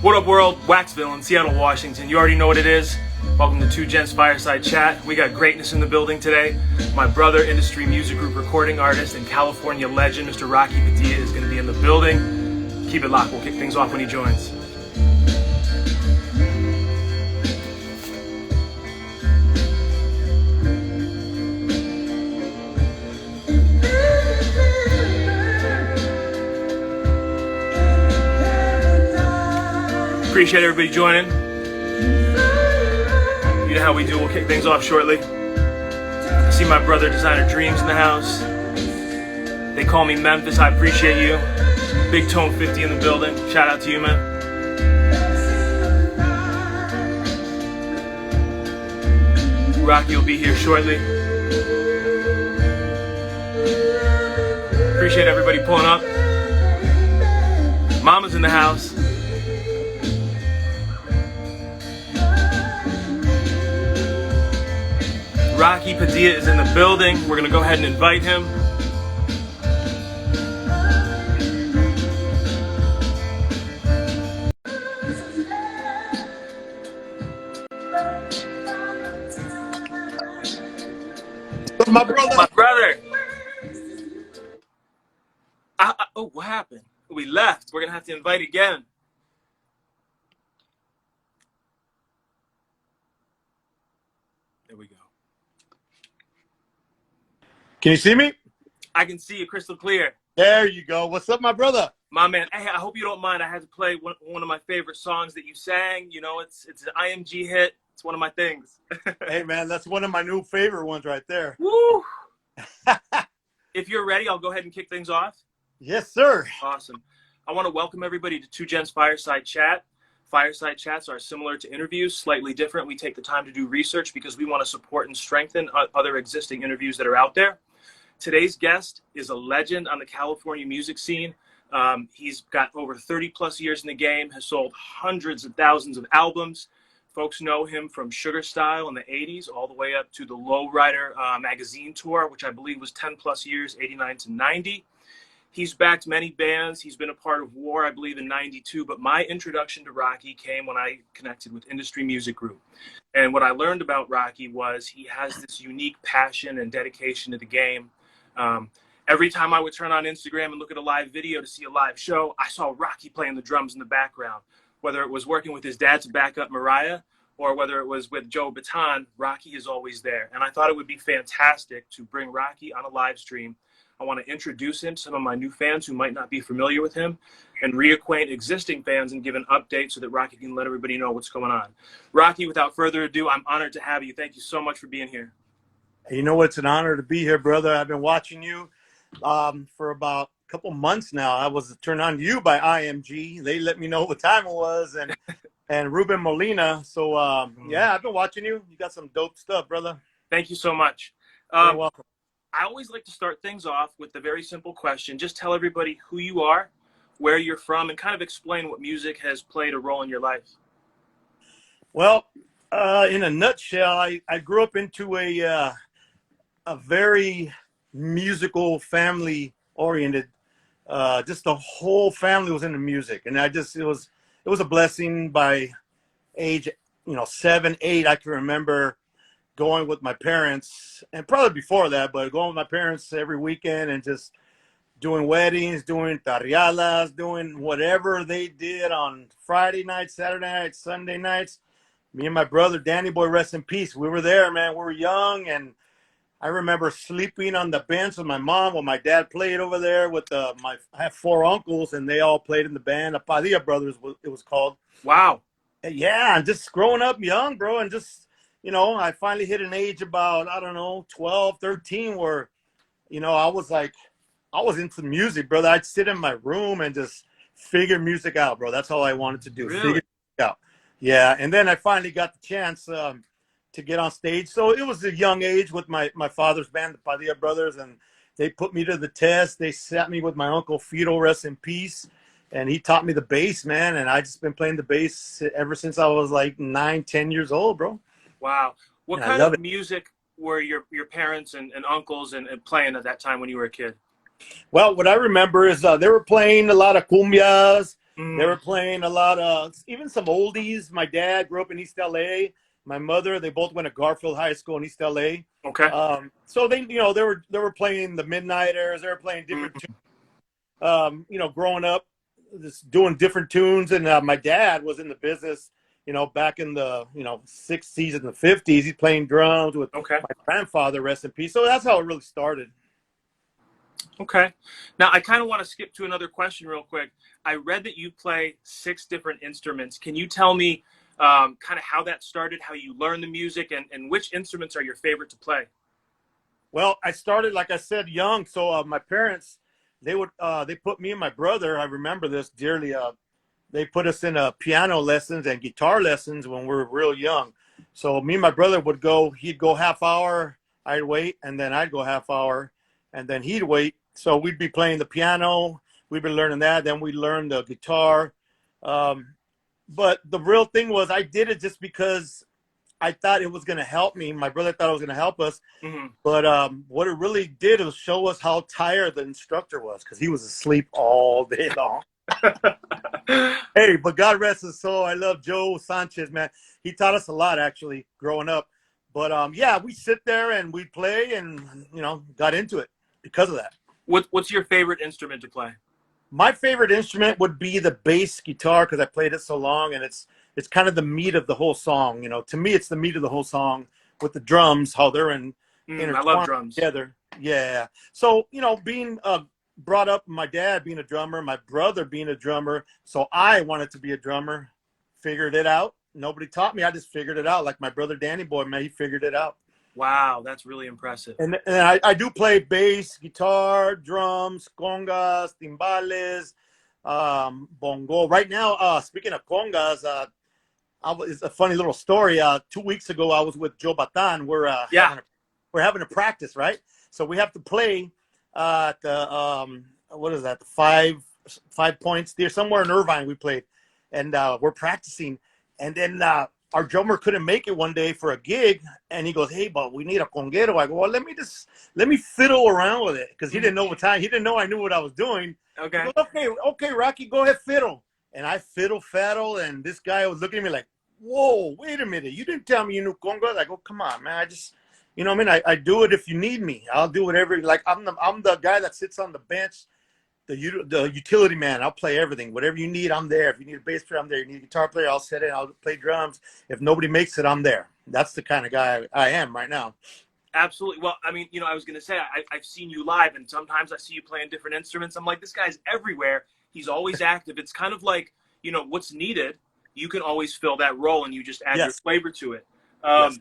What up, world? Waxvillain, Seattle, Washington. You already know what it is. Welcome to Two Gents Fireside Chat. We got greatness in the building today. My brother, industry music group recording artist and California legend, Mr. Rocky Padilla, is going to be in the building. Keep it locked. We'll kick things off when he joins. Appreciate everybody joining. You know how we do. We'll kick things off shortly. I see my brother, Designer Dreams, in the house. They call me Memphis. I appreciate you. Big Tone 50 in the building. Shout out to you, man. Rocky will be here shortly. Appreciate everybody pulling up. Mama's in the house. Rocky Padilla is in the building. We're going to go ahead and invite him. My brother. My brother. Oh, what happened? We left. We're going to have to invite again. There we go. Can you see me? I can see you crystal clear. There you go. What's up, my brother? My man, hey, I hope you don't mind. I had to play one of my favorite songs that you sang. You know, it's an IMG hit. It's one of my things. Hey, man, that's one of my new favorite ones right there. Woo! If you're ready, I'll go ahead and kick things off. Yes, sir. Awesome. I want to welcome everybody to Two Gents Fireside Chat. Fireside Chats are similar to interviews, slightly different. We take the time to do research because we want to support and strengthen other existing interviews that are out there. Today's guest is a legend on the California music scene. He's got over 30 plus years in the game, has sold hundreds of thousands of albums. Folks know him from Sugar Style in the 80s all the way up to the Lowrider magazine tour, which I believe was 10 plus years, 89 to 90. He's backed many bands. He's been a part of War, I believe, in 92. But my introduction to Rocky came when I connected with Industry Music Group. And what I learned about Rocky was he has this unique passion and dedication to the game. Every time I would turn on Instagram and look at a live video to see a live show, I saw Rocky playing the drums in the background. Whether it was working with his dad to back up Mariah or whether it was with Joe Baton, Rocky is always there. And I thought it would be fantastic to bring Rocky on a live stream. I want to introduce him to some of my new fans who might not be familiar with him and reacquaint existing fans and give an update so that Rocky can let everybody know what's going on. Rocky, without further ado, I'm honored to have you. Thank you so much for being here. You know, it's an honor to be here, brother. I've been watching you for about a couple months now. I was turned on to you by IMG. They let me know what time it was, and Ruben Molina. So, yeah, I've been watching you. You got some dope stuff, brother. Thank you so much. You're welcome. I always like to start things off with the very simple question. Just tell everybody who you are, where you're from, and kind of explain what music has played a role in your life. Well, in a nutshell, I grew up into a very musical family oriented. Just the whole family was into music, and it was a blessing. By age 7, 8, I can remember going with my parents, and probably before that, but going with my parents every weekend and just doing weddings, doing tarrialas, doing whatever they did on Friday nights, Saturday nights, Sunday nights. Me and my brother, Danny Boy, rest in peace. We were there, man. We were young, and I remember sleeping on the bench with my mom while my dad played over there with I have 4 uncles, and they all played in the band. The Padilla Brothers, it was called. Wow. Yeah, and just growing up young, bro, and just, I finally hit an age about, 12, 13, where, I was into music, brother. I'd sit in my room and just figure music out, bro. That's all I wanted to do. Really? Figure music out. Yeah, and then I finally got the chance to get on stage. So it was a young age with my father's band, the Padilla Brothers, and they put me to the test. They sat me with my uncle Fido, rest in peace, and he taught me the bass, man. And I just been playing the bass ever since I was like 9, 10 years old, bro. Wow. What kind of music were your parents and uncles and playing at that time when you were a kid? Well, what I remember is they were playing a lot of cumbias, They Mm, were playing a lot of even some oldies. My dad grew up in East LA. My mother, they both went to Garfield High School in East LA. okay. So they were playing the Midnighters. They were playing different tunes. Mm, Growing up, just doing different tunes. And my dad was in the business, back in the 60s and the 50s. He's playing drums with okay. my grandfather, rest in peace. So that's how it really started. Okay. Now, I kind of want to skip to another question real quick. I read that you play 6 different instruments. Can you tell me kind of how that started, how you learned the music, and which instruments are your favorite to play? Well, I started, like I said, young. So my parents, they put me and my brother. I remember this dearly. They put us in piano lessons and guitar lessons when we were real young. So me and my brother would go. He'd go half hour. I'd wait, and then I'd go half hour, and then he'd wait. So we'd be playing the piano. We'd be learning that. Then we'd learn the guitar. Um, but the real thing was, I did it just because I thought it was going to help me. My brother thought it was going to help us. Hmm. But what it really did was show us how tired the instructor was, because he was asleep all day long. Hey, but God rest his soul. I love Joe Sanchez, man. He taught us a lot, actually, growing up. But yeah, we sit there and we play and, got into it because of that. What's your favorite instrument to play? My favorite instrument would be the bass guitar, because I played it so long, and it's kind of the meat of the whole song. To me, it's the meat of the whole song with the drums, how they're I love intertwined drums. together. Yeah. So, being brought up, my dad being a drummer, my brother being a drummer, so I wanted to be a drummer, figured it out. Nobody taught me. I just figured it out. Like my brother Danny Boy, man, he figured it out. Wow, that's really impressive. And I do play bass, guitar, drums, congas, timbales, bongo. Right now, speaking of congas, it's a funny little story. 2 weeks ago, I was with Joe Batan. Yeah. We're having a practice, right? So we have to play at the what is that? The five points there somewhere in Irvine. We played, and we're practicing, and then our drummer couldn't make it one day for a gig, and he goes, "Hey, but we need a conguero." I go, "Well, let me fiddle around with it," because he didn't know what time. He didn't know I knew what I was doing. He Okay. goes, "Okay, Rocky, go ahead, fiddle." And I faddle, and this guy was looking at me like, "Whoa, wait a minute! You didn't tell me you knew congas." I go, "Come on, man! I just, what I mean, I do it if you need me. I'll do whatever. Like I'm the guy that sits on the bench, the utility man. I'll play everything. Whatever you need, I'm there. If you need a bass player, I'm there. You need a guitar player, I'll sit in. I'll play drums. If nobody makes it, I'm there. That's the kind of guy I am right now." Absolutely. Well, I mean, I was going to say, I've seen you live, and sometimes I see you playing different instruments. I'm like, this guy's everywhere. He's always active. It's kind of like, what's needed, you can always fill that role, and you just add your Yes. flavor to it. Yes.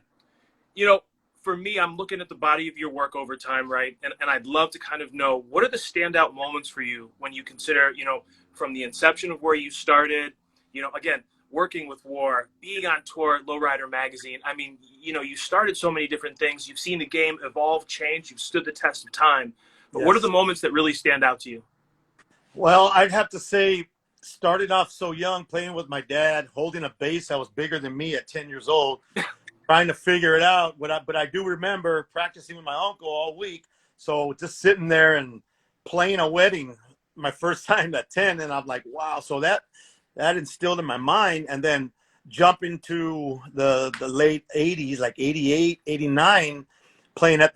You know, for me, I'm looking at the body of your work over time, right? And I'd love to kind of know, what are the standout moments for you when you consider, from the inception of where you started, again, working with War, being on tour at Lowrider Magazine. I mean, you started so many different things. You've seen the game evolve, change. You've stood the test of time. But what are the Yes. moments that really stand out to you? Well, I'd have to say, started off so young, playing with my dad, holding a bass that was bigger than me at 10 years old, trying to figure it out. But I do remember practicing with my uncle all week. So just sitting there and playing a wedding my first time at 10, and I'm like, wow. So that instilled in my mind. And then jump into the late 80s, like 88, 89, playing at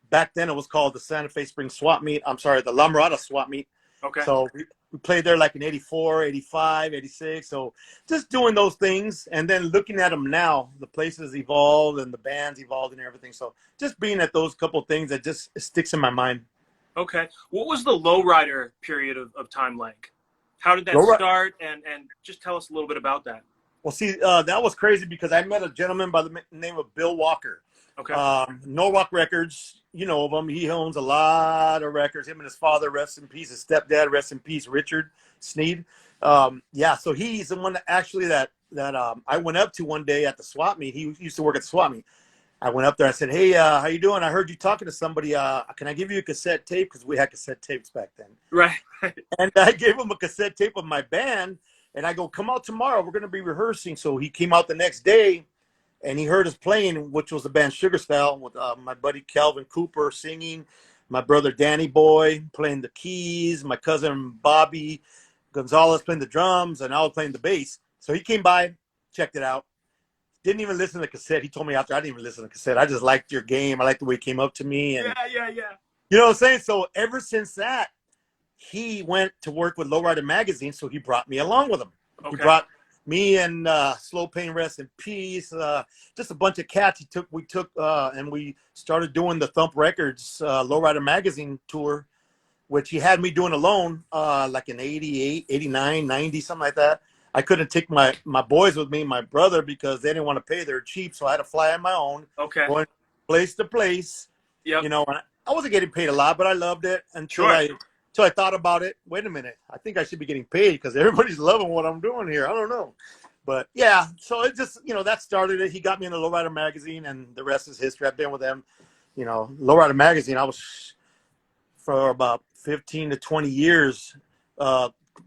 back then it was called the Santa Fe Spring Swap Meet. I'm sorry, the La Mirada Swap Meet. Okay. So we played there like in 84, 85, 86. So just doing those things, and then looking at them now, the places evolved and the bands evolved and everything. So just being at those couple of things, that just sticks in my mind. Okay. What was the lowrider period of time like? How did that Low start? And just tell us a little bit about that. Well, see, that was crazy because I met a gentleman by the name of Bill Walker. Okay. Norwalk Records, you know of him. He owns a lot of records. Him and his father, rest in peace. His stepdad, rest in peace, Richard Sneed. Yeah, so he's the one that actually that I went up to one day at the swap meet. He used to work at the swap meet. I went up there. I said, "Hey, how you doing? I heard you talking to somebody. Can I give you a cassette tape?" Because we had cassette tapes back then. Right. And I gave him a cassette tape of my band. And I go, "Come out tomorrow. We're going to be rehearsing." So he came out the next day, and he heard us playing, which was the band Sugar Style, with my buddy Calvin Cooper singing, my brother Danny Boy playing the keys, my cousin Bobby Gonzalez playing the drums, and I was playing the bass. So he came by, checked it out. Didn't even listen to the cassette. He told me after, I didn't even listen to the cassette. I just liked your game. I liked the way it came up to me. Yeah, And yeah, yeah. you know what I'm saying? So ever since that, he went to work with Lowrider Magazine. So he brought me along with him. He Okay. brought me and Slow Pain Rest in Peace, just a bunch of cats. We took and we started doing the Thump Records Lowrider Magazine tour, which he had me doing alone, like in 88, 89, 90, something like that. I couldn't take my boys with me, my brother, because they didn't want to pay. They're cheap, so I had to fly on my own, Okay. going place to place. Yep. You know, and I wasn't getting paid a lot, but I loved it until Sure. until I thought about it. Wait a minute, I think I should be getting paid because everybody's loving what I'm doing here. I don't know, but yeah. So it just, that started it. He got me in the Lowrider Magazine, and the rest is history. I've been with them. Lowrider Magazine. I was for about 15 to 20 years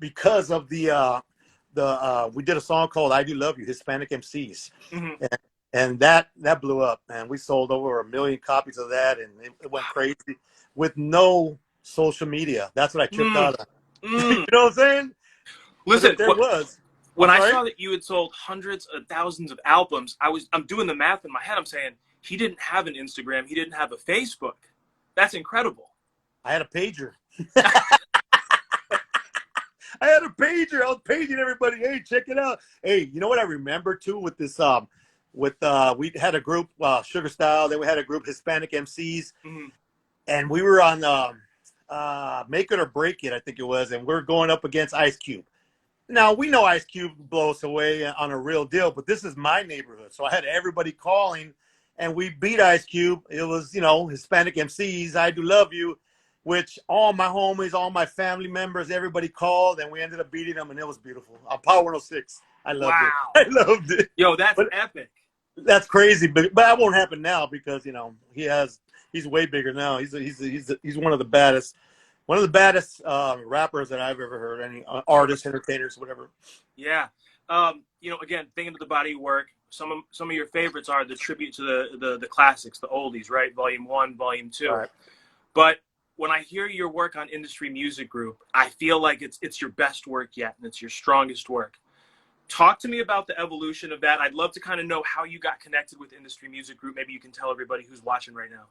because of we did a song called "I Do Love You," Hispanic MCs, Mm-hmm. and that blew up, man. We sold over 1 million copies of that, and it went crazy with no social media. That's what I tripped out on. You know what I'm saying? Listen, There was. When I saw that you had sold hundreds of thousands of albums, I'm doing the math in my head. I'm saying he didn't have an Instagram. He didn't have a Facebook. That's incredible. I had a pager. I had a pager. I was paging everybody. Hey, check it out. Hey, you know what I remember too with this? We had a group, Sugar Style. Then we had a group, Hispanic MCs, Mm-hmm. and we were on Make It or Break It, I think it was, and we're going up against Ice Cube. Now we know Ice Cube blows away on a real deal, but this is my neighborhood, so I had everybody calling, and we beat Ice Cube. It was Hispanic MCs. I Do Love You, which all my homies, all my family members, everybody called, and we ended up beating them, and it was beautiful. Power 106. I loved it. I loved it. Yo, that's epic. That's crazy, but that won't happen now because he's way bigger now. He's one of the baddest rappers that I've ever heard. Any artists, entertainers, whatever. Yeah. Again, thinking of the body of work, some of your favorites are the tribute to the classics, the oldies, right? Volume 1, Volume 2. Right. But when I hear your work on Industry Music Group, I feel like it's your best work yet, and it's your strongest work. Talk to me about the evolution of that. I'd love to kind of know how you got connected with Industry Music Group. Maybe you can tell everybody who's watching right now.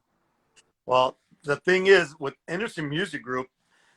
Well, the thing is, with Industry Music Group,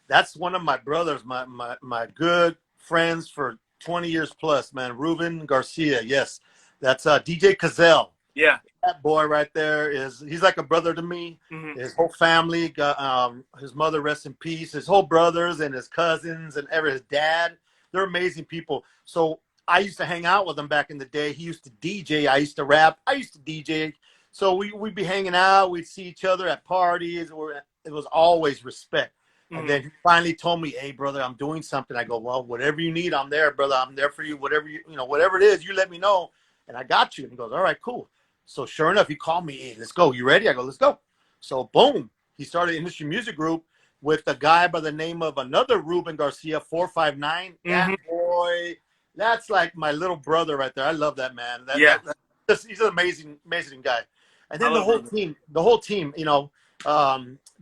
that's one of my brothers, my good friends for 20 years plus, man. Ruben Garcia, yes. That's DJ Cazell. Yeah. That boy right there he's like a brother to me. Mm-hmm. His whole family, got his mother, rest in peace, his whole brothers and his cousins and his dad. They're amazing people. So I used to hang out with him back in the day. He used to DJ. I used to rap. I used to DJ. So we'd be hanging out. We'd see each other at parties. It was always respect. Mm-hmm. And then he finally told me, "Hey, brother, I'm doing something." I go, "Well, whatever you need, I'm there, brother. I'm there for you. Whatever whatever it is, you let me know, and I got you." And he goes, "All right, cool." So sure enough, he called me. "Hey, let's go. You ready?" I go, "Let's go." So boom, he started Industry Music Group with a guy by the name of another Ruben Garcia, 459. Mm-hmm. That boy, that's like my little brother right there. I love that man. He's an amazing guy. And then the whole team,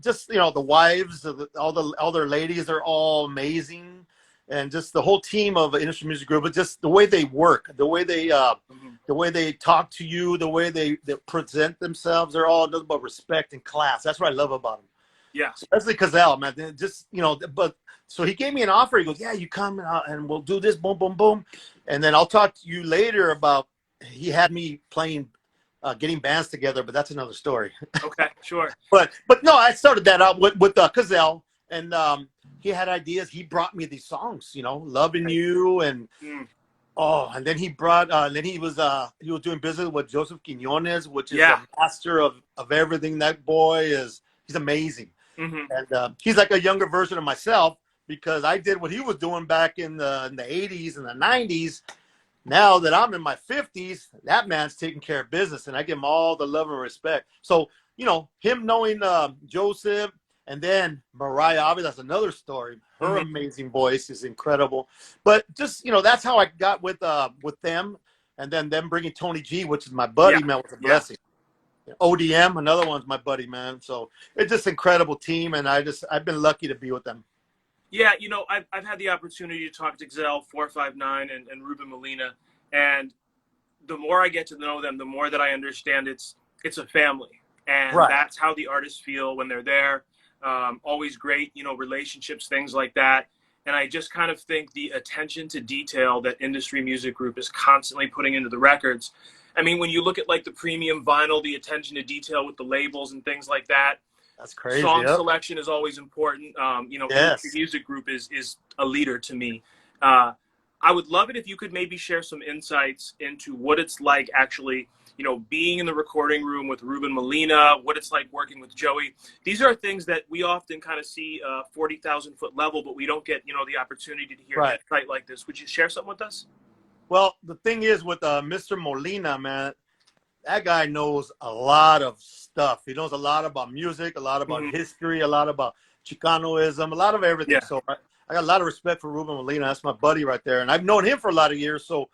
just the wives, all their ladies are all amazing, and just the whole team of Industry Music Group. But just the way they work, the way they talk to you, the way they present themselves, they're all nothing but respect and class. That's what I love about them. Yeah, especially Cazell, man. Just but so he gave me an offer. He goes, "Yeah, you come and we'll do this, boom, boom, boom, and then I'll talk to you later about." He had me playing. Getting bands together, but that's another story. Okay, sure. but no, I started that out with Cazell, and he had ideas. He brought me these songs, "Loving You," and and then he brought. Then he was doing business with Joseph Quinones, which is a master of everything. That boy he's amazing, and he's like a younger version of myself because I did what he was doing back in the 80s and the 90s. Now that I'm in my 50s, that man's taking care of business, and I give him all the love and respect. So, him knowing Joseph, and then Mariah, obviously, that's another story. Her amazing voice is incredible. But just, that's how I got with them, and then them bringing Tony G, which is my buddy, man, was a blessing. ODM, another one's my buddy, man. So it's just incredible team, and I've been lucky to be with them. Yeah, I've had the opportunity to talk to Gazelle 459 and Ruben Molina, and the more I get to know them, the more that I understand it's a family, and Right. that's how the artists feel when they're there. Always great, relationships, things like that. And I just kind of think the attention to detail that Industry Music Group is constantly putting into the records. I mean, when you look at like the premium vinyl, the attention to detail with the labels and things like that, That's crazy. song Yep. selection is always important. Industry Yes. Music Group is a leader to me. Uh, I would love it if you could maybe share some insights into what it's like actually, being in the recording room with Ruben Molina, what it's like working with Joey. These are things that we often kind of see 40,000-foot level, but we don't get, the opportunity to hear Right. insight like this. Would you share something with us? Well, the thing is with Mr. Molina, man, that guy knows a lot of stuff. He knows a lot about music, a lot about Mm-hmm. history, a lot about Chicanoism, a lot of everything. Yeah. So I got a lot of respect for Ruben Molina. That's my buddy right there. And I've known him for a lot of years. So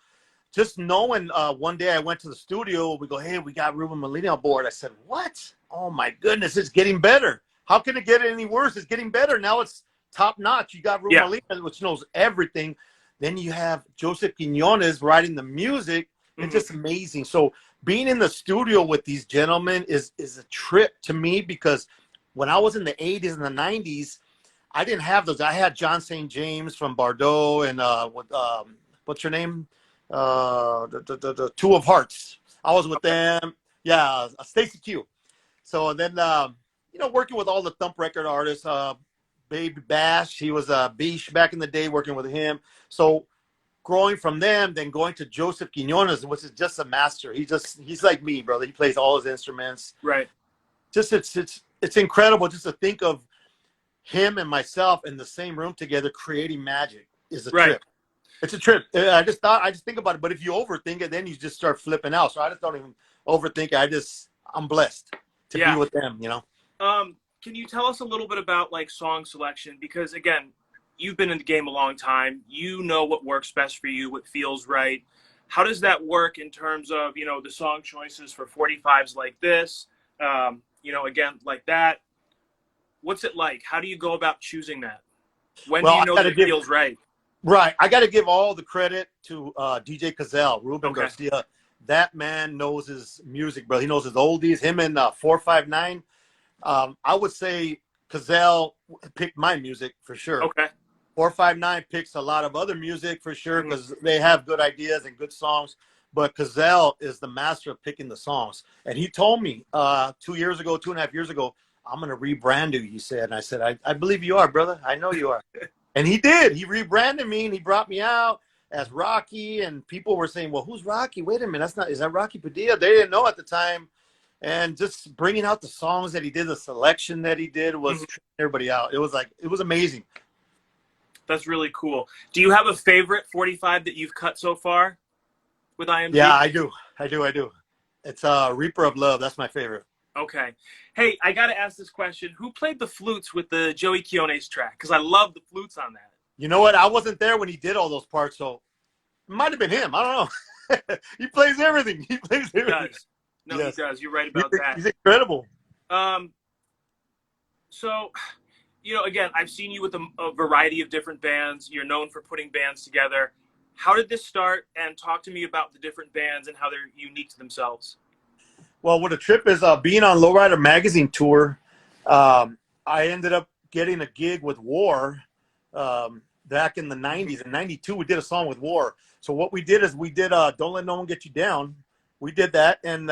just knowing one day I went to the studio, we go, hey, we got Ruben Molina on board. I said, what? Oh, my goodness, it's getting better. How can it get any worse? It's getting better. Now it's top notch. You got Ruben Yeah. Molina, which knows everything. Then you have Joseph Quinones writing the music. It's Mm-hmm. just amazing. So being in the studio with these gentlemen is a trip to me, because when I was in the 80s and the 90s, I didn't have those. I had John St. James from Bardot and what's your name? The Two of Hearts. I was with them. Yeah, Stacy Q. So then, working with all the thump record artists, Baby Bash, he was Beach back in the day, working with him. So growing from them, then going to Joseph Quinones, which is just a master. He's like me, brother. He plays all his instruments. Right. Just it's incredible just to think of him and myself in the same room together creating magic is a Right. trip. It's a trip. I just think about it. But if you overthink it, then you just start flipping out. So I just don't even overthink it. I'm blessed to be Yeah. with them, Can you tell us a little bit about like song selection? Because again, you've been in the game a long time. You know what works best for you, what feels right. How does that work in terms of, the song choices for 45s like this? Again, like that. What's it like? How do you go about choosing that? When do Well, you know that it feels right? I got to give all the credit to DJ Cazelle, Ruben Okay. Garcia. That man knows his music, bro. He knows his oldies. Him and 459. I would say Cazelle picked my music for sure. Okay. 459 picks a lot of other music for sure, Mhm. because they have good ideas and good songs. But Cazelle is the master of picking the songs. And he told me 2.5 years ago, I'm going to rebrand you, he said. And I said, I believe you are, brother. I know you are. And he did. He rebranded me and he brought me out as Rocky. And people were saying, well, who's Rocky? Wait a minute. Is that Rocky Padilla? They didn't know at the time. And just bringing out the songs that he did, the selection that he did was tripping everybody out. It was amazing. That's really cool. Do you have a favorite 45 that you've cut so far with IMG? Yeah, I do. It's Reaper of Love. That's my favorite. Okay. Hey, I got to ask this question. Who played the flutes with the Joey Quinones track? Because I love the flutes on that. You know what? I wasn't there when he did all those parts, so it might have been him. I don't know. He plays everything. He plays He everything. does. No, Yes. he does. You're right about that. He's incredible. So, again, I've seen you with a variety of different bands. You're known for putting bands together. How did this start? And talk to me about the different bands and how they're unique to themselves. Well, what a trip is being on Lowrider Magazine tour. I ended up getting a gig with War back in the 90s. In 92, we did a song with War. So what we did is we did Don't Let No One Get You Down. We did that. And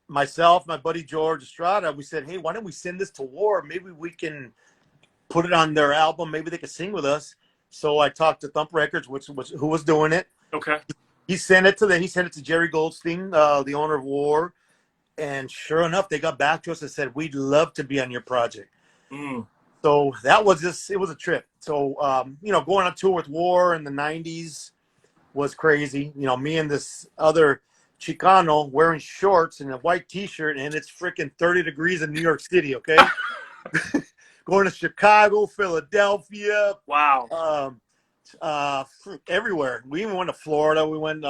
myself, my buddy George Estrada, we said, hey, why don't we send this to War? Maybe we can put it on their album. Maybe they could sing with us. So I talked to Thump Records, who was doing it. Okay. He sent it to Jerry Goldstein, the owner of War. And sure enough, they got back to us and said, we'd love to be on your project. So that was it was a trip. So, going on tour with War in the 90s was crazy. Me and this other Chicano wearing shorts and a white T-shirt, and it's freaking 30 degrees in New York City, okay? Going to Chicago, Philadelphia. Wow. Everywhere. We even went to Florida. We went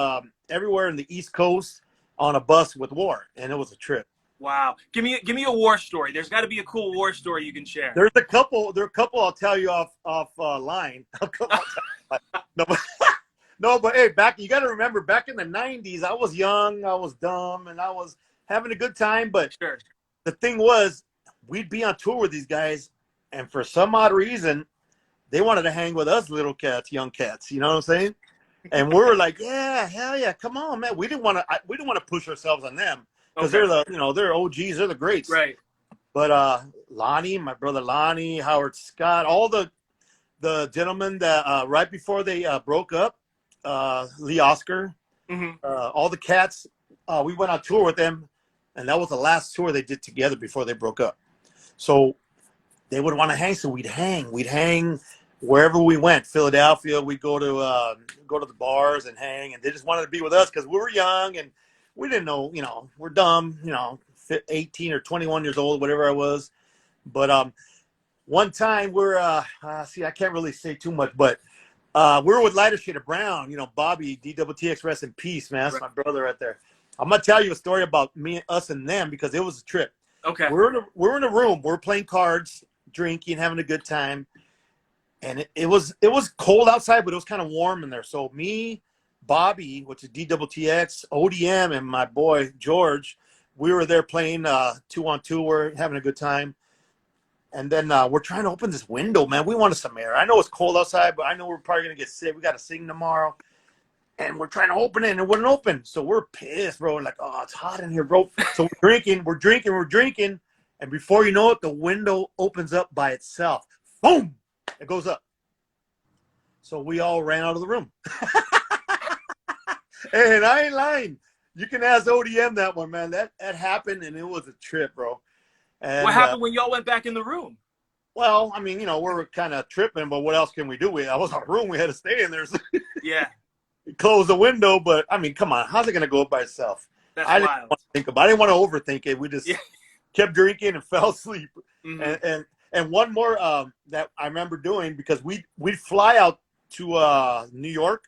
everywhere in the East Coast on a bus with War, and it was a trip. Wow. Give me a war story. There's got to be a cool war story you can share. There's a couple. There are a couple. I'll tell you off line. No, but, no, but hey, you got to remember, back in the '90s, I was young, I was dumb, and I was having a good time. But Sure. the thing was, we'd be on tour with these guys, and for some odd reason, they wanted to hang with us little cats, young cats. You know what I'm saying? And we were like, yeah, hell yeah, come on, man. We didn't want to push ourselves on them because Okay. they're OGs, they're the greats. Right. But Lonnie, my brother Lonnie, Howard Scott, all the gentlemen that right before they broke up, Lee Oscar, Hmm. all the cats, we went on tour with them, and that was the last tour they did together before they broke up. So they would want to hang, so we'd hang wherever we went. Philadelphia, we'd go to the bars and hang, and they just wanted to be with us because we were young and we didn't know, we're dumb, 18 or 21 years old, whatever I was. But one time we're see, I can't really say too much, but we were with Lighter Shade of Brown, Bobby, DWTX, rest in peace, man. That's my brother right there. I'm gonna tell you a story about us and them because it was a trip. Okay. We're in a room, we're playing cards, drinking, having a good time. And it was cold outside, but it was kind of warm in there. So me, Bobby, which is DWTX, ODM, and my boy George, we were there playing 2-on-2. We're having a good time. And then we're trying to open this window, man. We wanted some air. I know it's cold outside, but I know we're probably going to get sick. We got to sing tomorrow. And we're trying to open it, and it wouldn't open. So we're pissed, bro. Like, oh, it's hot in here, bro. So we're drinking. And before you know it, the window opens up by itself. Boom! It goes up. So we all ran out of the room. And I ain't lying. You can ask ODM that one, man. That happened, and it was a trip, bro. And What happened when y'all went back in the room? well, I mean, we were kind of tripping, but what else can we do? That was our room. We had to stay in there. So Yeah. close the window, but I mean, come on. How's it going to go up by itself? That's I didn't wild. want to think about it. I didn't want to overthink it. We just kept drinking and fell asleep. Mhm. And one more that I remember doing, because we'd fly out to New York,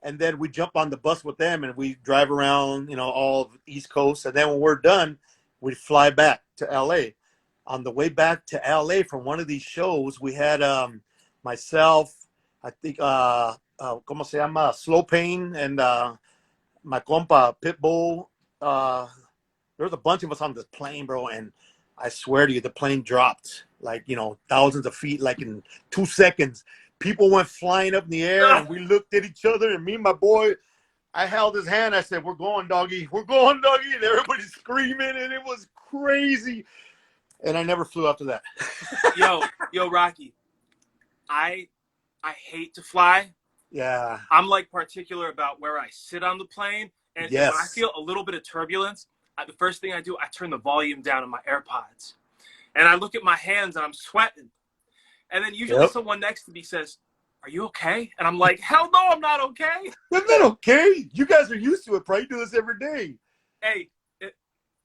and then we jump on the bus with them, and we drive around, all of the East Coast. And then when we're done, we'd fly back to L.A. On the way back to L.A. from one of these shows, we had myself, I think, ¿cómo se llama? Slow Pain, and my compa Pitbull. There was a bunch of us on this plane, bro, and I swear to you, the plane dropped like, thousands of feet, like in 2 seconds. People went flying up in the air, and we looked at each other, and me and my boy, I held his hand. I said, we're going, doggy. We're going, doggy. And everybody's screaming, and it was crazy. And I never flew after that. Yo, Rocky, I hate to fly. Yeah. I'm like particular about where I sit on the plane. And when I feel a little bit of turbulence, the first thing I do, I turn the volume down on my AirPods. And I look at my hands, and I'm sweating. And then usually someone next to me says, "Are you okay?" And I'm like, "Hell no, I'm not okay." I'm not okay. You guys are used to it, probably do this every day. Hey,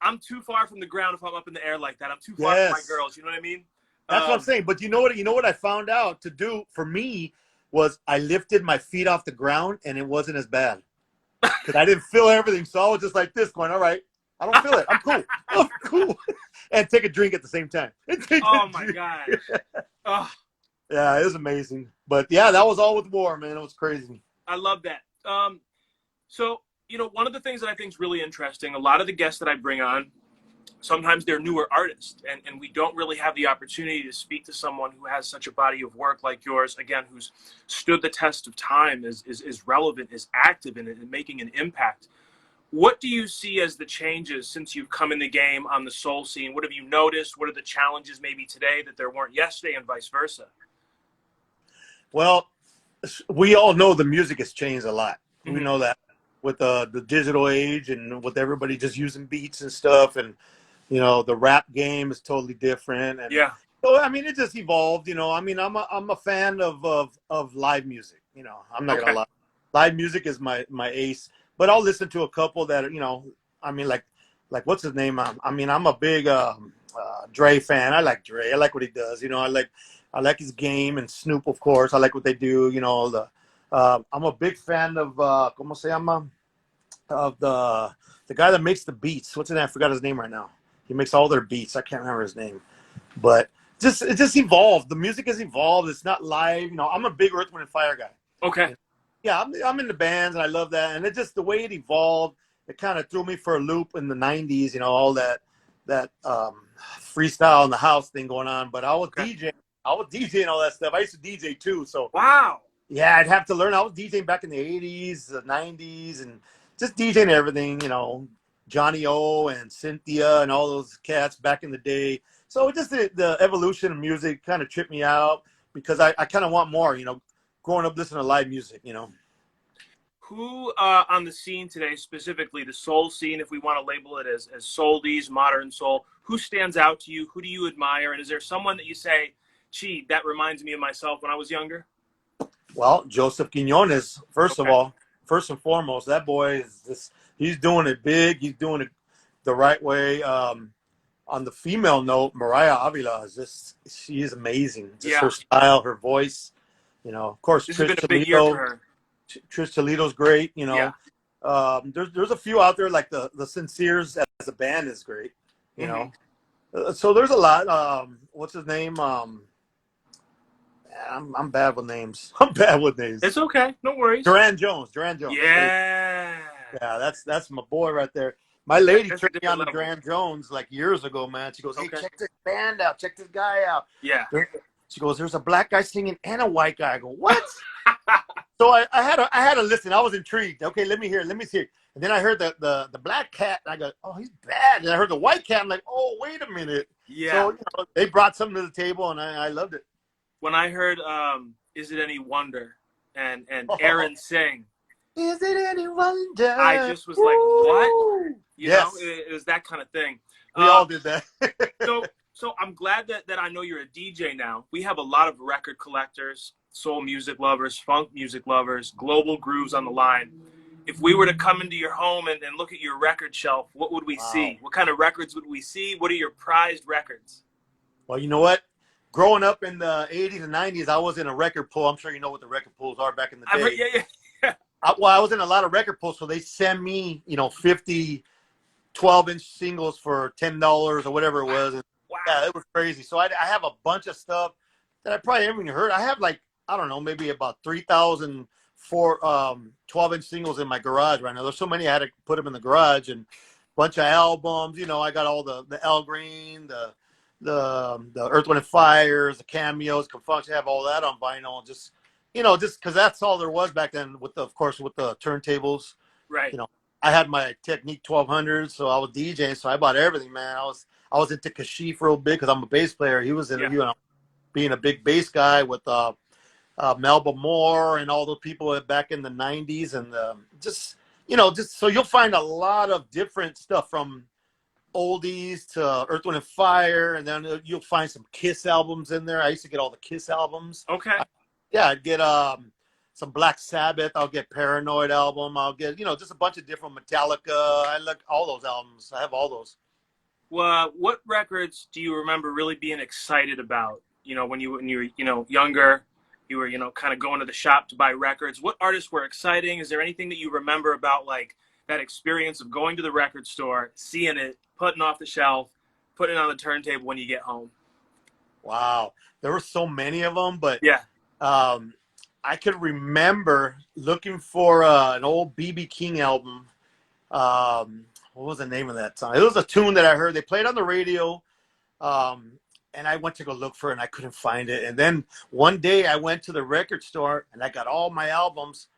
I'm too far from the ground if I'm up in the air like that. I'm too far from my girls. You know what I mean? That's what I'm saying. But you know what I found out to do for me was I lifted my feet off the ground, and it wasn't as bad because I didn't feel everything. So I was just like this, going, all right, I don't feel it. I'm cool. I'm cool. And take a drink at the same time. Oh my gosh. Oh. Yeah, it was amazing. But yeah, that was all with war, man. It was crazy. I love that. So, one of the things that I think is really interesting, a lot of the guests that I bring on, sometimes they're newer artists, and we don't really have the opportunity to speak to someone who has such a body of work like yours, again, who's stood the test of time, is relevant, is active in it, and making an impact. What do you see as the changes since you've come in the game on the soul scene? What have you noticed? What are the challenges maybe today that there weren't yesterday, and vice versa? Well, we all know the music has changed a lot. Mm-hmm. We know that with the digital age, and with everybody just using beats and stuff, and the rap game is totally different. And so I mean, it just evolved. I mean, I'm a fan of live music. I'm not gonna lie, live music is my ace. But I'll listen to a couple that I mean, like what's his name? I mean, I'm a big Dre fan. I like Dre. I like what he does. I like his game, and Snoop, of course. I like what they do. I'm a big fan of ¿cómo se llama? Of the guy that makes the beats. What's his name? I forgot his name right now. He makes all their beats. I can't remember his name, but it just evolved. The music has evolved. It's not live. You know, I'm a big Earth, Wind and Fire guy. Okay. Yeah, I'm in the bands and I love that. And it just the way it evolved, it kind of threw me for a loop in the '90s. You know, all that freestyle in the house thing going on. But I was DJing. I was DJing all that stuff. I used to DJ too. So Wow. yeah, I'd have to learn. I was DJing back in the '80s, the '90s, and just DJing everything. You know, Johnny O and Cynthia and all those cats back in the day. So just the evolution of music kind of tripped me out because I kind of want more. You know, growing up listening to live music. You know. Who on the scene today, specifically the soul scene, if we want to label it as soldies, modern soul, who stands out to you? Who do you admire? And is there someone that you say, gee, that reminds me of myself when I was younger? Well, Joseph Quinones, first Okay. of all, first and foremost, that boy is just, he's doing it big. He's doing it the right way. On the female note, Mariah Avila is just, she is amazing. Just her style, her voice, you know, of course, This has been a big year for her. Trish Toledo's great, you know. Yeah. There's a few out there like the Sinceres as a band is great, you know. So there's a lot. What's his name? I'm bad with names. I'm bad with names. It's okay. No worries. Duran Jones. Yeah. Yeah, that's my boy right there. My lady That's turned me on to Duran Jones like years ago, man. She goes, hey, check this band out. Check this guy out. Yeah. She goes, there's a black guy singing and a white guy. I go, what? So I had to listen. I was intrigued. Okay, let me hear. Let me see. And then I heard the black cat. And I go, oh, he's bad. And I heard the white cat. I'm like, oh, wait a minute. Yeah. So you know, they brought something to the table, and I loved it. When I heard "Is It Any Wonder" and Aaron sing, is it any wonder? I just was like, what? You know, it was that kind of thing. We all did that. So I'm glad that I know you're a DJ now. We have a lot of record collectors, soul music lovers, funk music lovers, global grooves on the line. If we were to come into your home and look at your record shelf, what would we see? What kind of records would we see? What are your prized records? Well, you know what? Growing up in the 80s and 90s, I was in a record pool. I'm sure you know what the record pools are back in the day. Yeah. I was in a lot of record pools, so they send me, 50 12-inch singles for $10 or whatever it was. And wow. Yeah, it was crazy. So I have a bunch of stuff that I probably haven't even heard. I have I don't know, maybe about 3,000 12-inch singles in my garage right now. There's so many I had to put them in the garage, and a bunch of albums. I got all the El Green, the Earth, Wind and Fires, the cameos, Confunction, have all that on vinyl. Just because that's all there was back then. Of course, with the turntables. Right. I had my Technique 1200, so I was DJing, so I bought everything, man. I was into Kashif real big because I'm a bass player. He was being a big bass guy with Melba Moore and all those people back in the 90s, and just so you'll find a lot of different stuff from oldies to Earth, Wind and Fire, and then you'll find some Kiss albums in there. I used to get all the Kiss albums. Okay. I'd get some Black Sabbath. I'll get Paranoid album. I'll get just a bunch of different Metallica. I like all those albums. I have all those. Well, what records do you remember really being excited about? When you were younger, you were kind of going to the shop to buy records. What artists were exciting? Is there anything that you remember about like that experience of going to the record store, seeing it, putting off the shelf, putting it on the turntable when you get home? Wow, there were so many of them, but yeah. I could remember looking for an old B.B. King album. What was the name of that song? It was a tune that I heard. They played on the radio, and I went to go look for it, and I couldn't find it. And then one day I went to the record store, and I got all my albums,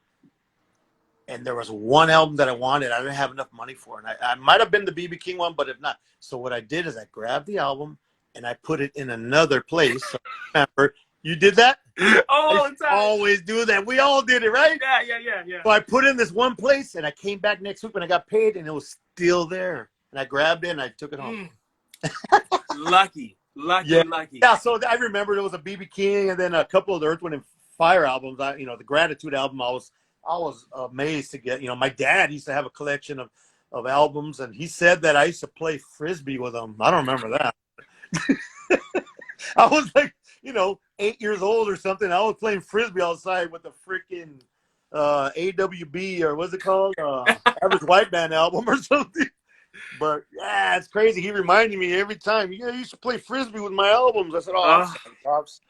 and there was one album that I wanted. I didn't have enough money for it. And I might have been the B.B. King one, but if not. So what I did is I grabbed the album, and I put it in another place. So remember, you did that? All the time. Always do that. We all did it, right? Yeah. So I put it in this one place, and I came back next week when I got paid, and it was still there. And I grabbed it, and I took it home. Lucky. Yeah, so I remember there was a B.B. King, and then a couple of the Earth, Wind and Fire albums. The Gratitude album, I was amazed to get. My dad used to have a collection of albums, and he said that I used to play Frisbee with him. I don't remember that. I was like, 8 years old or something. I was playing Frisbee outside with the freaking AWB, or what's it called? Average White Band album or something. But yeah, it's crazy. He reminded me every time. Yeah, you used to play frisbee with my albums. I said, "Oh, I'm Uh, sorry, pops."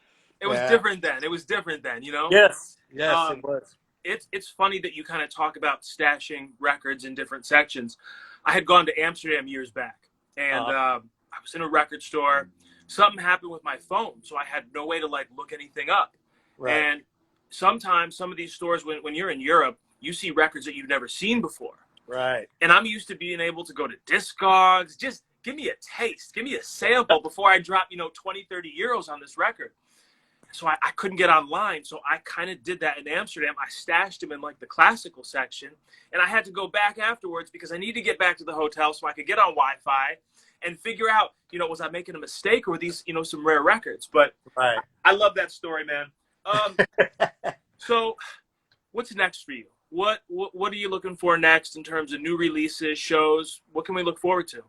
it was Yeah. different then. It was different then, you know? Yes. Yes, it Um, was. it's funny that you kind of talk about stashing records in different sections. I had gone to Amsterdam years back, and Uh, I was in a record store. Something happened with my phone, so I had no way to like look anything up. right. And sometimes some of these stores, when you're in Europe, you see records that you've never seen before. Right. And I'm used to being able to go to Discogs, just give me a taste, give me a sample before I drop, 20, 30 euros on this record. So I couldn't get online. So I kind of did that in Amsterdam. I stashed them in like the classical section. And I had to go back afterwards because I needed to get back to the hotel so I could get on Wi-Fi and figure out, was I making a mistake or were these, some rare records? But Right. I love that story, man. So what's next for you? What are you looking for next in terms of new releases, shows? What can we look forward to?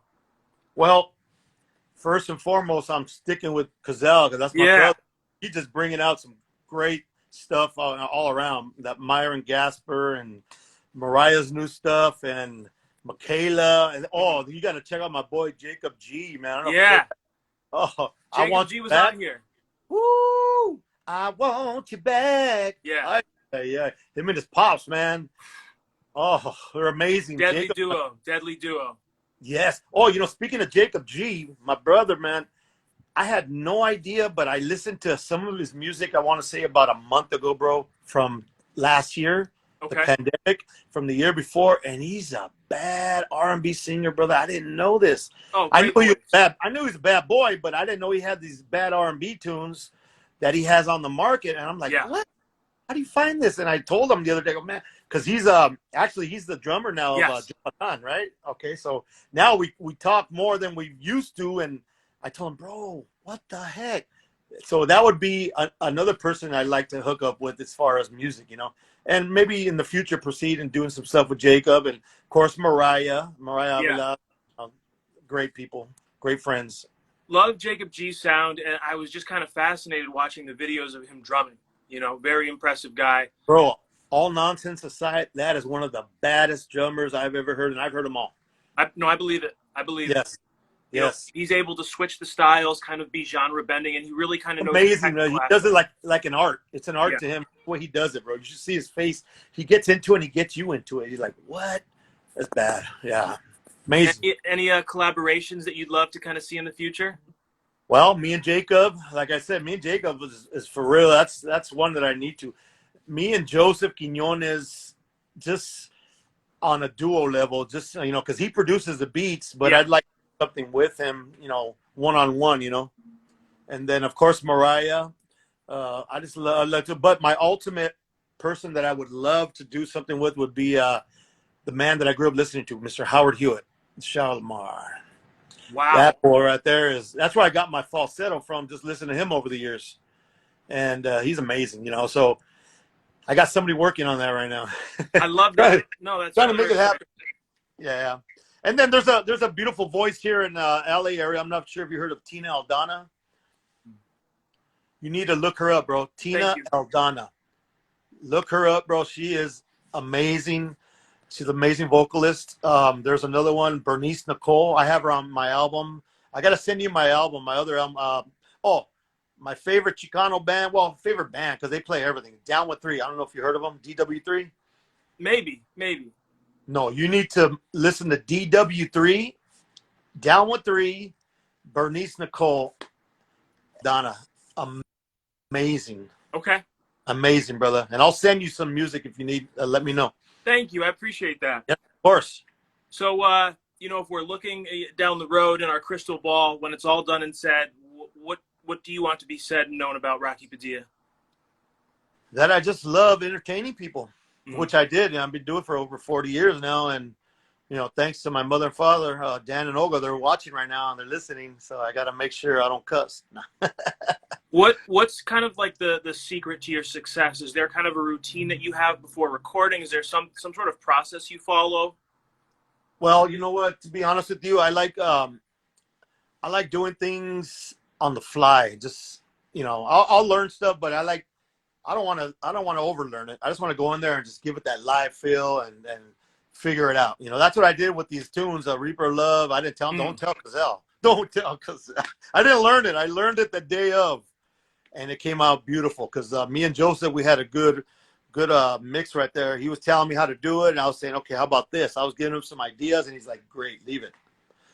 Well, first and foremost, I'm sticking with Cazell because that's my Yeah. brother. He's just bringing out some great stuff all around. That Myron Gasper and Mariah's new stuff and Michaela. And you got to check out my boy Jacob G, man. I don't know if you Yeah. heard. Oh, I Jacob want G you was back. on here. Woo! I want you back. Yeah. Yeah. Him and his pops, man. Oh, they're amazing. Deadly Jacob. duo. Yes. Oh, speaking of Jacob G, my brother, man, I had no idea, but I listened to some of his music, I want to say about a month ago, bro, from last year, the Okay. pandemic, from the year before, and he's a bad R&B singer, brother. I didn't know this. Oh, I knew great he was voice. bad. I knew he was a bad boy, but I didn't know he had these bad R&B tunes that he has on the market. And I'm like, Yeah. what? How do you find this? And I told him the other day, man, because he's actually he's the drummer now of Yes. Jonathan, right? Okay, so now we talk more than we used to, and I told him, bro, what the heck? So that would be another person I'd like to hook up with as far as music, and maybe in the future proceed and doing some stuff with Jacob and of course Mariah Yeah. Avila, great people, great friends. Love Jacob G's sound, and I was just kind of fascinated watching the videos of him drumming. Very impressive guy. Bro, all nonsense aside, that is one of the baddest drummers I've ever heard, and I've heard them all. I believe it. I believe it. Yes. Yes. He's able to switch the styles, kind of be genre bending, and he really kind of knows. Amazing. He does it like an art. It's an art to him. The way he does it, bro. You should see his face. He gets into it and he gets you into it. He's like, what? That's bad. Yeah. Amazing. Any collaborations that you'd love to kind of see in the future? Well, me and Jacob, like I said, me and Jacob is for real. That's one that I need to. Me and Joseph Quinones, just on a duo level, just because he produces the beats, but I'd like something with him, one-on-one, and then of course Mariah. I just love to, but my ultimate person that I would love to do something with would be the man that I grew up listening to, Mr. Howard Hewitt, Shalimar. Wow. That boy right there that's where I got my falsetto from, just listening to him over the years. And he's amazing, so I got somebody working on that right now. I love that. No, that's trying to make it happen. Yeah. And then there's a beautiful voice here in LA area. I'm not sure if you heard of Tina Aldana. You need to look her up, bro. Tina Aldana. Look her up, bro. She is amazing. She's an amazing vocalist. There's another one, Bernice Nicole. I have her on my album. I got to send you my album, my other album. My favorite Chicano band. Well, favorite band because they play everything. Down with Three. I don't know if you heard of them. DW3? Maybe. No, you need to listen to DW3, Down with Three, Bernice Nicole, Donna. Amazing. Okay. Amazing, brother. And I'll send you some music if you need. Let me know. Thank you. I appreciate that. Yeah, of course. So, if we're looking down the road in our crystal ball, when it's all done and said, what do you want to be said and known about Rocky Padilla? That I just love entertaining people, which I did. I've been doing for over 40 years now. And, thanks to my mother and father, Dan and Olga, they're watching right now and they're listening. So I got to make sure I don't cuss. What's kind of like the secret to your success? Is there kind of a routine that you have before recording? Is there some sort of process you follow? Well, you know what? To be honest with you, I like doing things on the fly. Just I'll learn stuff, but I don't want to overlearn it. I just want to go in there and just give it that live feel and figure it out. You know, that's what I did with these tunes. Reaper of Love. I didn't tell him. Don't tell Cazell. Don't tell Cazell. I didn't learn it. I learned it the day of, and it came out beautiful. Because me and Joseph, we had a good mix right there. He was telling me how to do it, and I was saying, okay, how about this? I was giving him some ideas, and he's like, great, leave it.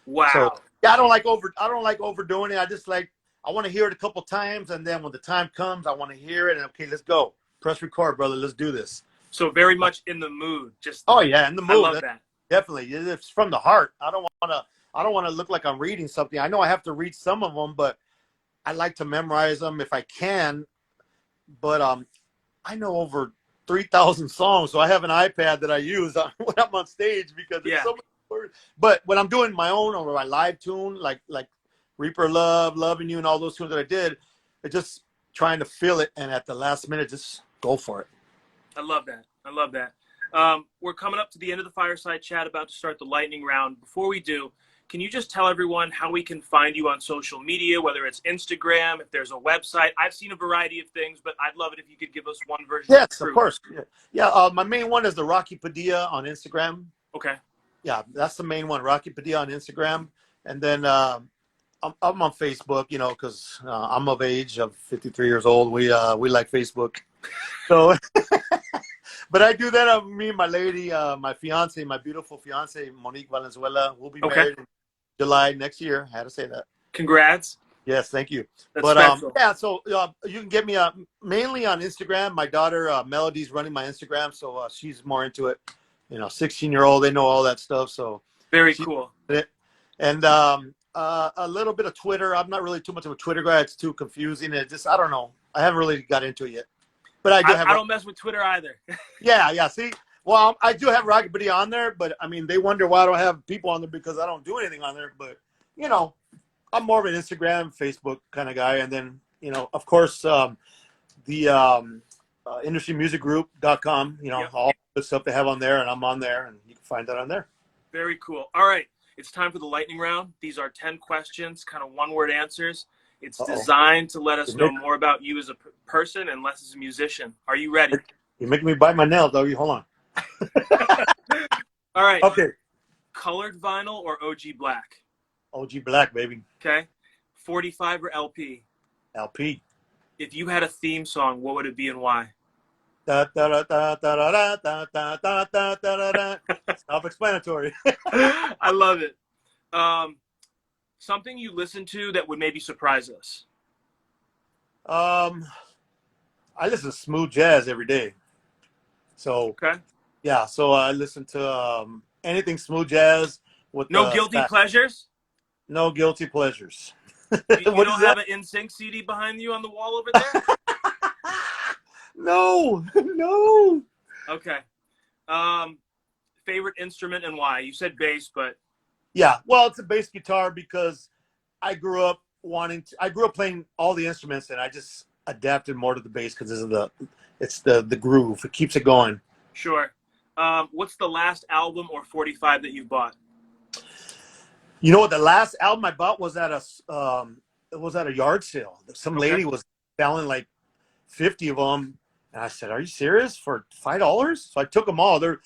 Wow. So yeah, I don't like overdoing it. I want to hear it a couple times, and then when the time comes, I want to hear it. And okay, let's go. Press record, brother. Let's do this. So very much in the mood. Just oh yeah, in the mood. I love that. Definitely, it's from the heart. I don't want to look like I'm reading something. I know I have to read some of them, but I like to memorize them if I can. But I know over 3,000 songs, so I have an iPad that I use when I'm on stage because there's so many words. But when I'm doing my own or my live tune, like Reaper Love, Loving You, and all those tunes that I did, it's just trying to feel it, and at the last minute, just go for it. I love that. I love that. We're coming up to the end of the Fireside Chat, about to start the lightning round. Before we do, can you just tell everyone how we can find you on social media, whether it's Instagram, if there's a website? I've seen a variety of things, but I'd love it if you could give us one version. Yes, of course. Yeah, my main one is the Rocky Padilla on Instagram. Okay. Yeah, that's the main one, Rocky Padilla on Instagram. And then I'm on Facebook, you know, because I'm of age. I'm 53 years old. We like Facebook. So, but I do that. Me and my lady, my fiance, my beautiful fiance, Monique Valenzuela, will be married in July next year. I had to say that. Congrats. Yes, thank you. That's but special. yeah, so you can get me mainly on Instagram. My daughter Melody's running my Instagram, so she's more into it. You know, 16-year-old, they know all that stuff. So very cool. And a little bit of Twitter. I'm not really too much of a Twitter guy. It's too confusing. It just, I don't know. I haven't really got into it yet. But I don't mess with Twitter either. Yeah. See, well, I do have Rocky Padilla on there, but I mean, they wonder why I don't have people on there because I don't do anything on there. But you know, I'm more of an Instagram, Facebook kind of guy, and then you know, of course, the industrymusicgroup.com. You know, all the stuff they have on there, and I'm on there, and you can find that on there. Very cool. All right, it's time for the lightning round. These are 10 questions, kind of one-word answers. It's designed to let us know more about you as a person and less as a musician. Are you ready? You're making me bite my nails, doggy. Hold on. All right. Okay. Colored vinyl or OG black? OG black, baby. Okay. 45 or LP? LP. If you had a theme song, what would it be and why? Self-explanatory. I love it. Something you listen to that would maybe surprise us? I listen to smooth jazz every day. So yeah, so I listen to anything smooth jazz with no guilty pleasures. No guilty pleasures. You don't have an NSYNC CD behind you on the wall over there? No. Okay. Favorite instrument and why? You said bass, but yeah, well, it's a bass guitar because I grew up playing all the instruments, and I just adapted more to the bass because it's the groove. It keeps it going. Sure. What's the last album or 45 that you've bought? You know what? The last album I bought was at a yard sale. Some lady was selling like 50 of them, and I said, "Are you serious? For $5?" So I took them all. There's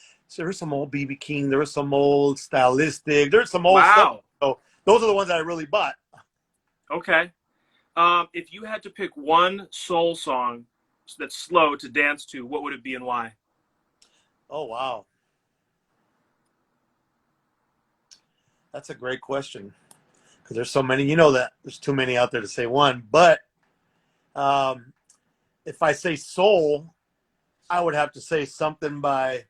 some old B.B. King. There was some old Stylistic. There's some old stuff. So those are the ones that I really bought. Okay. If you had to pick one soul song that's slow to dance to, what would it be and why? Oh, wow. That's a great question. Because there's so many. You know that there's too many out there to say one. But if I say soul, I would have to say something by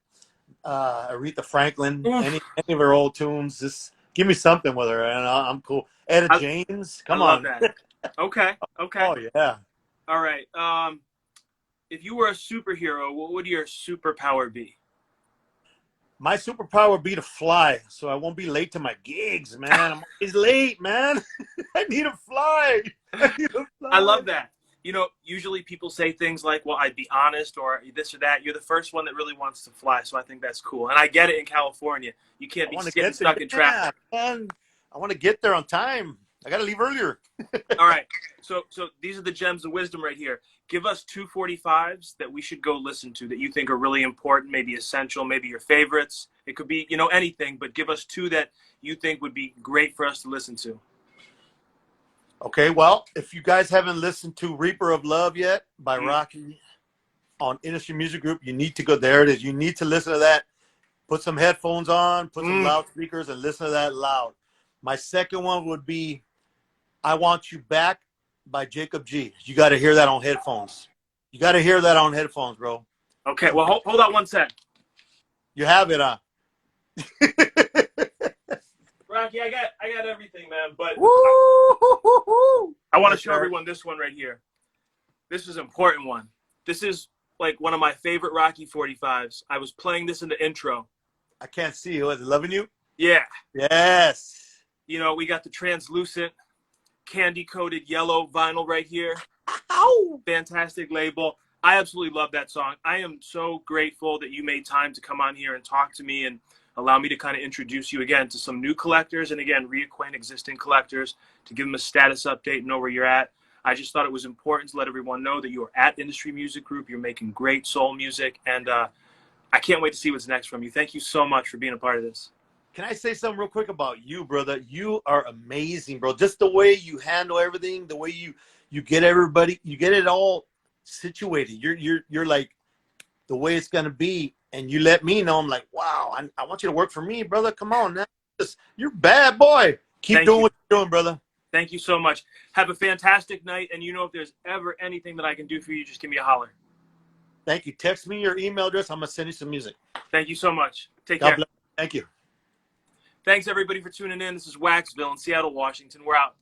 Aretha Franklin, any of her old tunes. Just give me something with her, and I'm cool. Etta James, come on. I love that. Okay. Oh yeah. All right. If you were a superhero, what would your superpower be? My superpower would be to fly, so I won't be late to my gigs, man. I'm always late, man. I need to fly. I love that. You know, usually people say things like, well, I'd be honest or this or that. You're the first one that really wants to fly, so I think that's cool. And I get it in California. You can't be getting stuck in traffic. Man, I want to get there on time. I got to leave earlier. All right. So these are the gems of wisdom right here. Give us 245s that we should go listen to that you think are really important, maybe essential, maybe your favorites. It could be, anything, but give us two that you think would be great for us to listen to. Okay, well, if you guys haven't listened to Reaper of Love yet by Rocky on Industry Music Group, you need to go. There it is. You need to listen to that. Put some headphones on, put some loudspeakers, and listen to that loud. My second one would be I Want You Back by Jacob G. You got to hear that on headphones. You got to hear that on headphones, bro. Okay, well, hold on one sec. You have it, huh? Rocky, I got everything, man, but Woo! I want to show everyone this one right here. This is an important one. This is like one of my favorite Rocky 45s. I was playing this in the intro. I can't see. Was it Loving You? Yeah. Yes. We got the translucent, candy-coated yellow vinyl right here. Ow! Fantastic label. I absolutely love that song. I am so grateful that you made time to come on here and talk to me and allow me to kind of introduce you again to some new collectors and, again, reacquaint existing collectors to give them a status update and know where you're at. I just thought it was important to let everyone know that you are at Industry Music Group. You're making great soul music, and I can't wait to see what's next from you. Thank you so much for being a part of this. Can I say something real quick about you, brother? You are amazing, bro. Just the way you handle everything, the way you get everybody, you get it all situated. You're like the way it's gonna be, and you let me know. I'm like, wow, I want you to work for me, brother. Come on now. You're bad boy. Keep doing what you're doing, brother. Thank you so much. Have a fantastic night, and if there's ever anything that I can do for you, just give me a holler. Thank you. Text me your email address. I'm gonna send you some music. Thank you so much. Take God care. bless. Thank you. Thanks, everybody, for tuning in. This is Waxvillain, Seattle, Washington. We're out.